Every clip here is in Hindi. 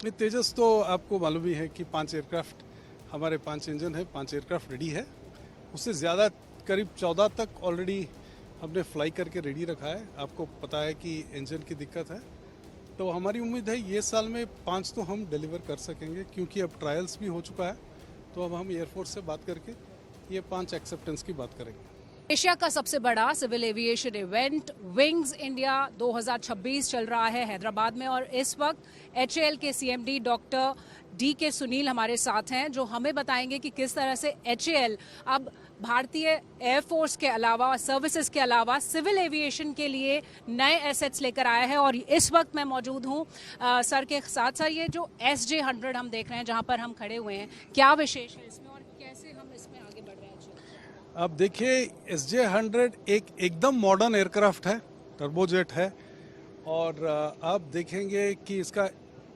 ये तेजस तो आपको मालूम ही है कि 5 एयरक्राफ्ट हमारे 5 इंजन है, 5 एयरक्राफ्ट रेडी है। उससे ज़्यादा करीब 14 तक ऑलरेडी हमने फ्लाई करके रेडी रखा है। आपको पता है कि इंजन की दिक्कत है, तो हमारी उम्मीद है ये साल में 5 तो हम डिलीवर कर सकेंगे, क्योंकि अब ट्रायल्स भी हो चुका है। तो अब हम एयरफोर्स से बात करके ये 5 एक्सेप्टेंस की बात करेंगे। एशिया का सबसे बड़ा civil aviation event wings India 2026 चल रहा है हैदराबाद में, और इस वक्त एचएएल के सीएमडी डॉक्टर DK सुनील हमारे साथ हैं, जो हमें बताएंगे कि किस तरह से एचएएल अब भारतीय एयरफोर्स के अलावा और सर्विसेज के अलावा सिविल एविएशन के लिए नए एसेट्स लेकर आया है। और इस वक्त मैं मौजूद हूँ सर के साथ। सर, ये जो SJ-100 हम देख रहे हैं, जहाँ पर हम खड़े हुए हैं, क्या विशेष है इसमें और कैसे हम इसमें आगे बढ़ रहे हैं? आप देखिए, SJ-100 एकदम मॉडर्न एयरक्राफ्ट है, टर्बोजेट है, और आप देखेंगे कि इसका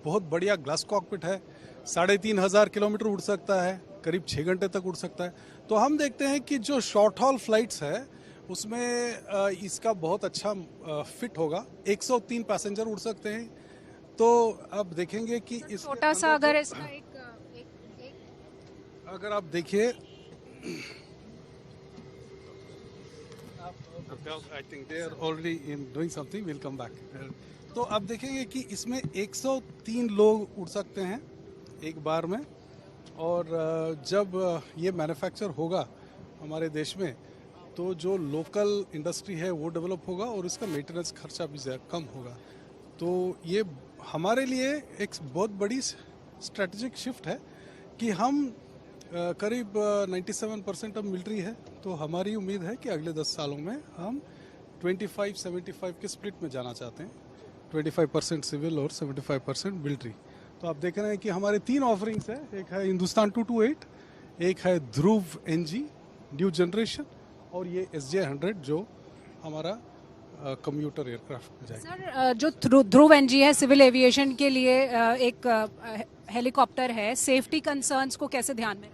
बहुत बढ़िया ग्लास कॉकपिट है। 3500 किलोमीटर उड़ सकता है, करीब 6 घंटे तक उड़ सकता है। तो हम देखते हैं कि जो शॉर्ट हॉल फ्लाइट्स है उसमें इसका बहुत अच्छा फिट होगा। 103 पैसेंजर उड़ सकते हैं। तो आप देखेंगे कि इस छोटा सा अगर इसका अगर आप देखिए, I think they are already in doing something. We'll come back. तो आप देखेंगे कि इसमें 103 लोग उड़ सकते हैं एक बार में, और जब ये मैन्युफैक्चर होगा हमारे देश में, तो जो लोकल इंडस्ट्री है वो डेवलप होगा और इसका मेंटेनेंस खर्चा भी कम होगा। तो ये हमारे लिए एक बहुत बड़ी स्ट्रेटेजिक शिफ्ट है कि हम करीब 97% अब मिलिट्री है। तो हमारी उम्मीद है कि अगले 10 सालों में हम 25-75 के स्प्लिट में जाना चाहते हैं, 25% सिविल और 75% मिलिट्री। तो आप देख रहे हैं कि हमारे 3 ऑफरिंग्स है। एक है हिंदुस्तान 228, एक है ध्रुव NG न्यू जनरेशन, और ये SJ-100 जो हमारा कम्यूटर एयरक्राफ्ट जाएगा। सर, जो ध्रुव NG है सिविल एविएशन के लिए एक हेलीकॉप्टर है, सेफ्टी कंसर्न्स को कैसे ध्यान में?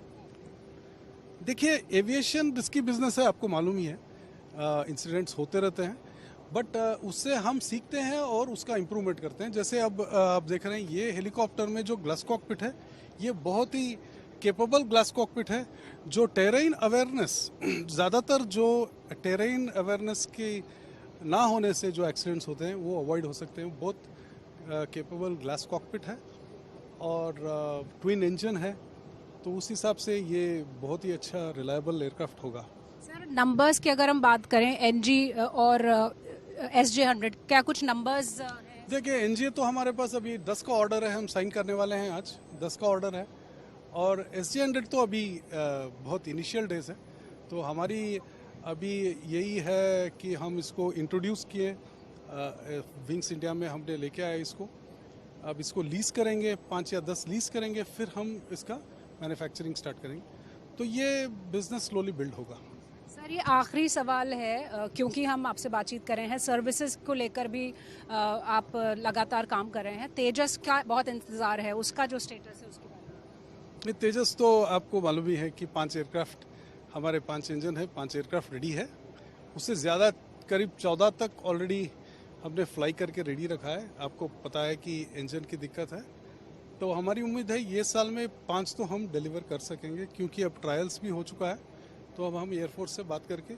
देखिए, एविएशन रिस्की बिजनेस है, आपको मालूम ही है। इंसिडेंट्स होते रहते हैं, बट उससे हम सीखते हैं और उसका इम्प्रूवमेंट करते हैं। जैसे अब आप देख रहे हैं, ये हेलीकॉप्टर में जो ग्लास कॉकपिट है, ये बहुत ही केपेबल ग्लास कॉकपिट है, जो टेरेन अवेयरनेस, ज़्यादातर जो टेरेन अवेयरनेस की ना होने से जो एक्सीडेंट्स होते हैं वो अवॉइड हो सकते हैं। बहुत केपेबल ग्लास कॉकपिट है और ट्विन इंजन है, तो उस हिसाब से ये बहुत ही अच्छा रिलायबल एयरक्राफ्ट होगा। सर, नंबर्स की अगर हम बात करें NG और SJ-100, क्या कुछ नंबर्स हैं? देखिए, NG तो हमारे पास अभी 10 का ऑर्डर है, हम साइन करने वाले हैं आज, 10 का ऑर्डर है। और SJ-100 तो अभी बहुत इनिशियल डेज है। तो हमारी अभी यही है कि हम इसको इंट्रोड्यूस किए, विंग्स इंडिया में हमने लेके आए इसको। अब इसको लीज करेंगे, 5 या 10 लीज करेंगे, फिर हम इसका मैन्युफैक्चरिंग स्टार्ट करेंगे। तो ये बिजनेस स्लोली बिल्ड होगा। सर, ये आखिरी सवाल है, क्योंकि हम आपसे बातचीत कर रहे हैं, सर्विसेज को लेकर भी आप लगातार काम कर रहे हैं। तेजस का बहुत इंतजार है, उसका जो स्टेटस है उसके बारे में? तेजस तो आपको मालूम ही है कि 5 एयरक्राफ्ट हमारे 5 इंजन है, 5 एयरक्राफ्ट रेडी है। उससे ज़्यादा करीब 14 तक ऑलरेडी हमने फ्लाई करके रेडी रखा है। आपको पता है कि इंजन की दिक्कत है, तो हमारी उम्मीद है ये साल में 5 तो हम डिलीवर कर सकेंगे, क्योंकि अब ट्रायल्स भी हो चुका है। तो अब हम एयरफोर्स से बात करके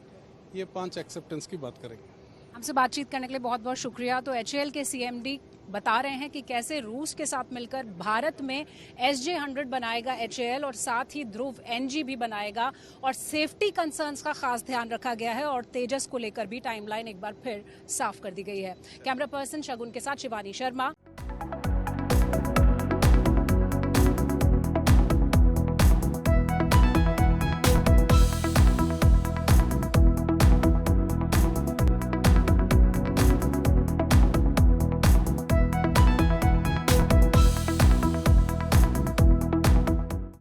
ये 5 एक्सेप्टेंस की बात करेंगे। हमसे बातचीत करने के लिए बहुत बहुत शुक्रिया। तो एचएएल के CMD बता रहे हैं कि कैसे रूस के साथ मिलकर भारत में SJ-100 बनाएगा एचएएल, और साथ ही ध्रुव NG भी बनाएगा, और सेफ्टी कंसर्न्स का खास ध्यान रखा गया है, और तेजस को लेकर भी टाइमलाइन एक बार फिर साफ कर दी गई है। कैमरा पर्सन शगुन के साथ शिवानी शर्मा।